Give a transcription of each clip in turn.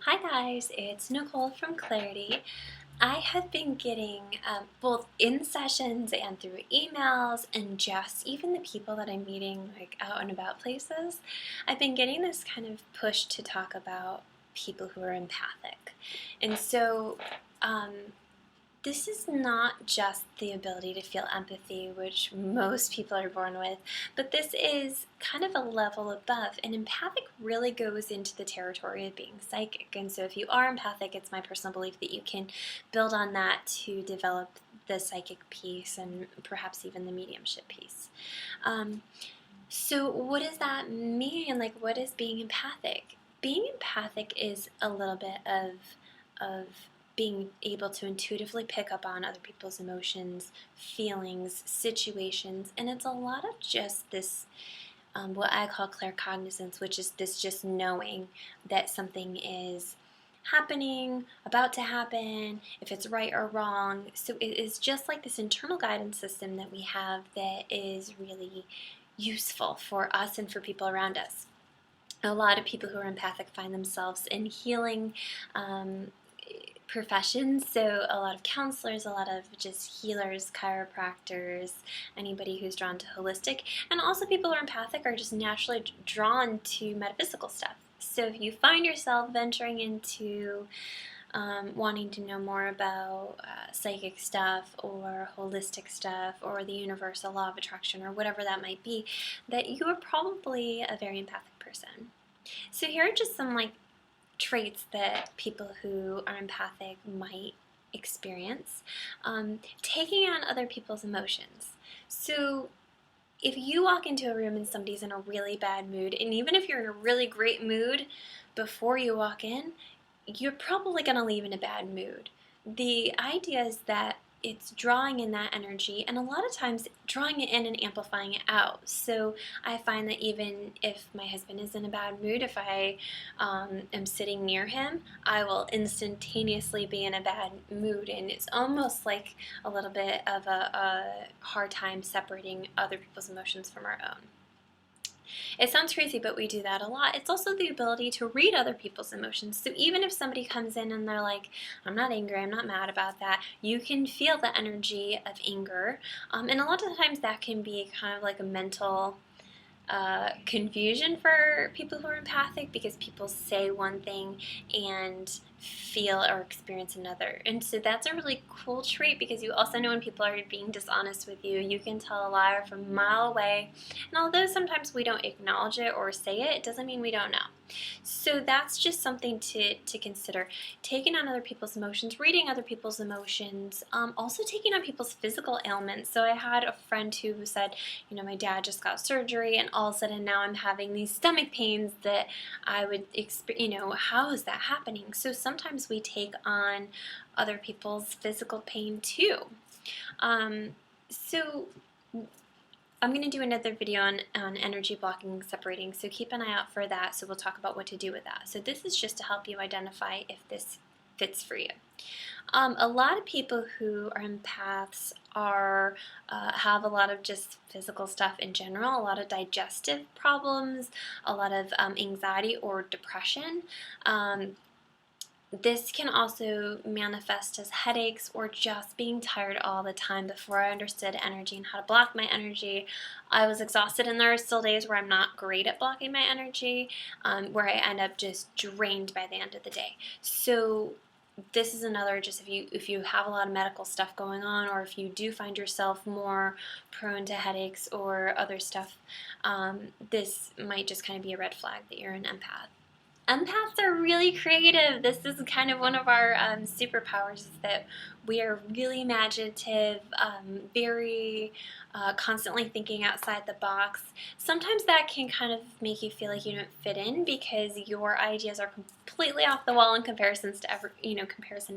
Hi guys, it's Nicole from Clarity. I have been getting both in sessions and through emails and just even the people that I'm meeting like out and about places, I've been getting this kind of push to talk about people who are empathic. And so this is not just the ability to feel empathy, which most people are born with, but this is kind of a level above. And empathic really goes into the territory of being psychic. And so if you are empathic, it's my personal belief that you can build on that to develop the psychic piece and perhaps even the mediumship piece. So what does that mean? Like, what is being empathic? Being empathic is a little bit of being able to intuitively pick up on other people's emotions, feelings, situations, and it's a lot of just this, what I call claircognizance, which is this just knowing that something is happening, about to happen, if it's right or wrong. So it is just like this internal guidance system that we have that is really useful for us and for people around us. A lot of people who are empathic find themselves in healing professions, so a lot of counselors, a lot of just healers, chiropractors, anybody who's drawn to holistic, and also people who are empathic are just naturally drawn to metaphysical stuff. So if you find yourself venturing into wanting to know more about psychic stuff or holistic stuff or the universal law of attraction or whatever that might be, that you are probably a very empathic person. So here are just some traits that people who are empathic might experience. Taking on other people's emotions. So if you walk into a room and somebody's in a really bad mood, and even if you're in a really great mood before you walk in, you're probably going to leave in a bad mood. The idea is that it's drawing in that energy, and a lot of times drawing it in and amplifying it out. So I find that even if my husband is in a bad mood, if I am sitting near him, I will instantaneously be in a bad mood, and it's almost like a little bit of a hard time separating other people's emotions from our own. It sounds crazy, but we do that a lot. It's also the ability to read other people's emotions. So even if somebody comes in and they're like, I'm not angry, I'm not mad about that, you can feel the energy of anger. And a lot of the times that can be kind of like a mental confusion for people who are empathic, because people say one thing and feel or experience another. And so that's a really cool trait, because you also know when people are being dishonest with you. You can tell a liar from a mile away. And although sometimes we don't acknowledge it or say it, it doesn't mean we don't know. So that's just something to consider. Taking on other people's emotions, reading other people's emotions, also taking on people's physical ailments. So I had a friend who said, my dad just got surgery and all of a sudden now I'm having these stomach pains that I would experience, how is that happening? So sometimes we take on other people's physical pain too. So I'm going to do another video on energy blocking and separating, so keep an eye out for that. So we'll talk about what to do with that. So this is just to help you identify if this fits for you. A lot of people who are empaths have a lot of just physical stuff in general, a lot of digestive problems, a lot of anxiety or depression. This can also manifest as headaches or just being tired all the time. Before I understood energy and how to block my energy, I was exhausted, and there are still days where I'm not great at blocking my energy, where I end up just drained by the end of the day. So this is another, just if you have a lot of medical stuff going on, or if you do find yourself more prone to headaches or other stuff, this might just kind of be a red flag that you're an empath. Empaths are really creative. This is kind of one of our superpowers, is that we are really imaginative, very constantly thinking outside the box. Sometimes that can kind of make you feel like you don't fit in because your ideas are completely off the wall in comparison to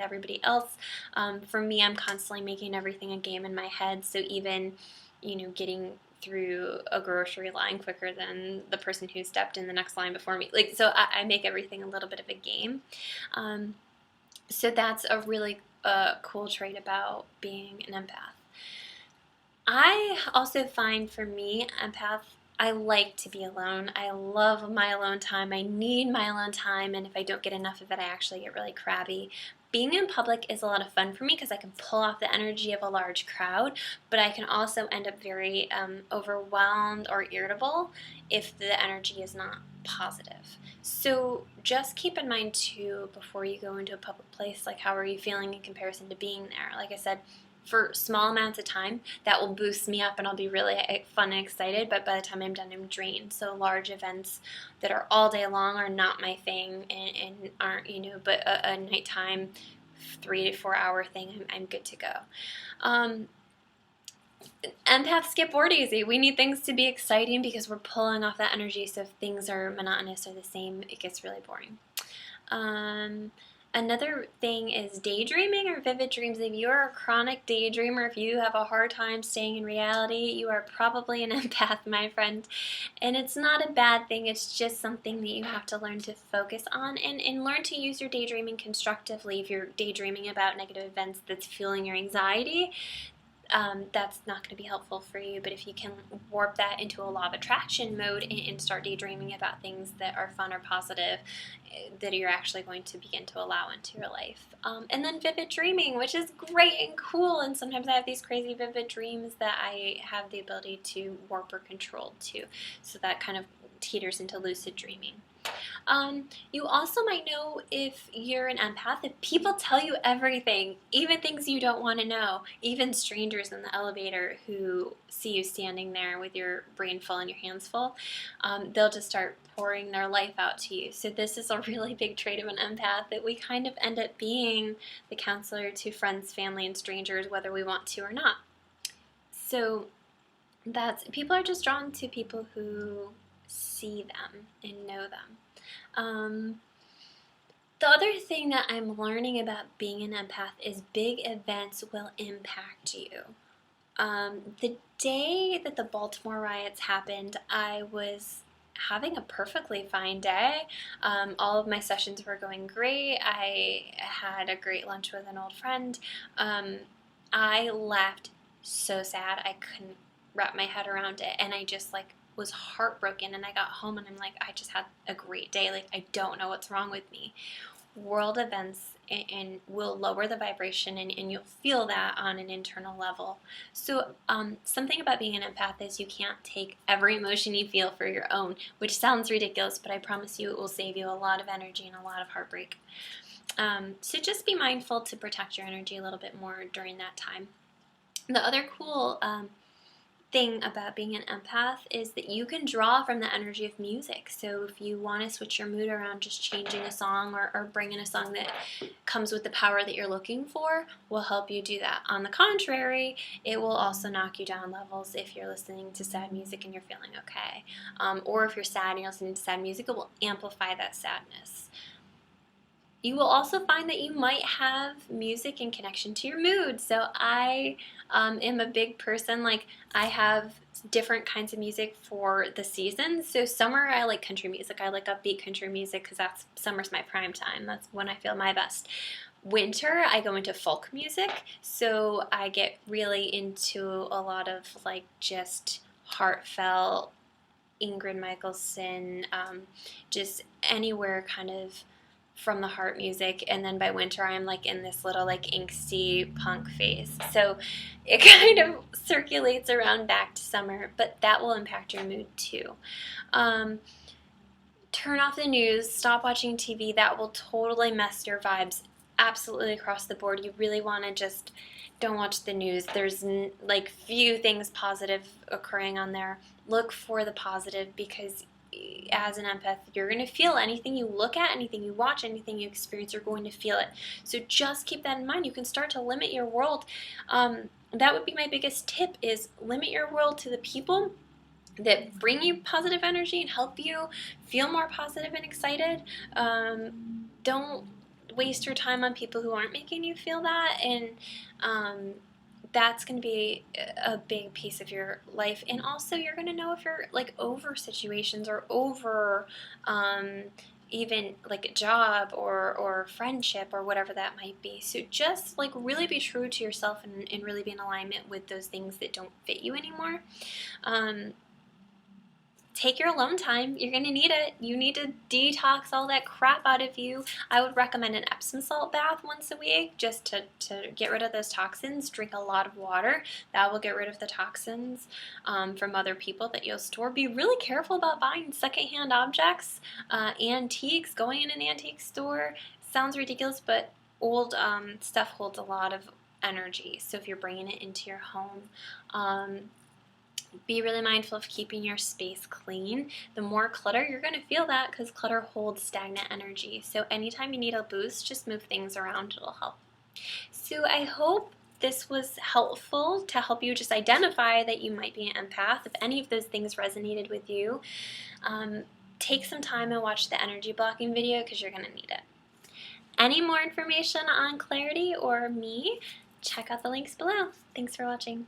everybody else. For me, I'm constantly making everything a game in my head. So even getting through a grocery line quicker than the person who stepped in the next line before me. So I make everything a little bit of a game. So that's a really cool trait about being an empath. I also find, for me, empath I like to be alone. I love my alone time. I need my alone time, and if I don't get enough of it, I actually get really crabby. Being in public is a lot of fun for me because I can pull off the energy of a large crowd, but I can also end up very overwhelmed or irritable if the energy is not positive. So just keep in mind too, before you go into a public place, like how are you feeling in comparison to being there? Like I said, for small amounts of time, that will boost me up and I'll be really fun and excited, but by the time I'm done, I'm drained. So large events that are all day long are not my thing, and aren't, but a nighttime 3 to 4 hour thing, I'm good to go. Empaths get bored easy. We need things to be exciting because we're pulling off that energy, so if things are monotonous or the same, it gets really boring. Another thing is daydreaming or vivid dreams. If you're a chronic daydreamer, if you have a hard time staying in reality, you are probably an empath, my friend. And it's not a bad thing. It's just something that you have to learn to focus on and learn to use your daydreaming constructively. If you're daydreaming about negative events that's fueling your anxiety, that's not going to be helpful for you. But if you can warp that into a law of attraction mode and start daydreaming about things that are fun or positive, that you're actually going to begin to allow into your life. And then vivid dreaming, which is great and cool. And sometimes I have these crazy vivid dreams that I have the ability to warp or control too. So that kind of teeters into lucid dreaming. You also might know if you're an empath if people tell you everything, even things you don't want to know, even strangers in the elevator who see you standing there with your brain full and your hands full, they'll just start pouring their life out to you. So this is a really big trait of an empath, that we kind of end up being the counselor to friends, family, and strangers, whether we want to or not. So people are just drawn to people who see them and know them. The other thing that I'm learning about being an empath is big events will impact you. The day that the Baltimore riots happened, I was having a perfectly fine day. All of my sessions were going great. I had a great lunch with an old friend. I left so sad. I couldn't wrap my head around it, and I just was heartbroken, and I got home and I'm like, I just had a great day. I don't know what's wrong with me. World events and will lower the vibration, and you'll feel that on an internal level. So something about being an empath is you can't take every emotion you feel for your own, which sounds ridiculous, but I promise you it will save you a lot of energy and a lot of heartbreak. So just be mindful to protect your energy a little bit more during that time. The other cool thing about being an empath is that you can draw from the energy of music. So if you want to switch your mood around, just changing a song or bringing a song that comes with the power that you're looking for will help you do that. On the contrary, it will also knock you down levels if you're listening to sad music and you're feeling okay. Or if you're sad and you're listening to sad music, it will amplify that sadness. You will also find that you might have music in connection to your mood. So I am a big person. I have different kinds of music for the seasons. So summer, I like country music. I like upbeat country music because summer's my prime time. That's when I feel my best. Winter, I go into folk music. So I get really into a lot of just heartfelt Ingrid Michaelson, just anywhere kind of from the heart music. And then by winter I'm in this little angsty punk phase, so it kind of circulates around back to summer, but that will impact your mood too. Turn off the news, stop watching TV. That will totally mess your vibes absolutely across the board. You really want to just don't watch the news. There's few things positive occurring on there. Look for the positive, because as an empath, you're going to feel anything you look at, anything you watch, anything you experience, you're going to feel it. So just keep that in mind. You can start to limit your world. That would be my biggest tip, is limit your world to the people that bring you positive energy and help you feel more positive and excited. Don't waste your time on people who aren't making you feel that, and that's going to be a big piece of your life. And also you're going to know if you're over situations or over even a job or friendship or whatever that might be. So just really be true to yourself and really be in alignment with those things that don't fit you anymore. take your alone time. You're going to need it. You need to detox all that crap out of you. I would recommend an Epsom salt bath once a week just to get rid of those toxins. Drink a lot of water. That will get rid of the toxins from other people that you'll store. Be really careful about buying secondhand objects, antiques. Going in an antique store sounds ridiculous, but old stuff holds a lot of energy. So if you're bringing it into your home, be really mindful of keeping your space clean. The more clutter, you're going to feel that because clutter holds stagnant energy. So anytime you need a boost, just move things around. It'll help. So I hope this was helpful to help you just identify that you might be an empath. If any of those things resonated with you, take some time and watch the energy blocking video because you're going to need it. Any more information on Clarity or me, check out the links below. Thanks for watching.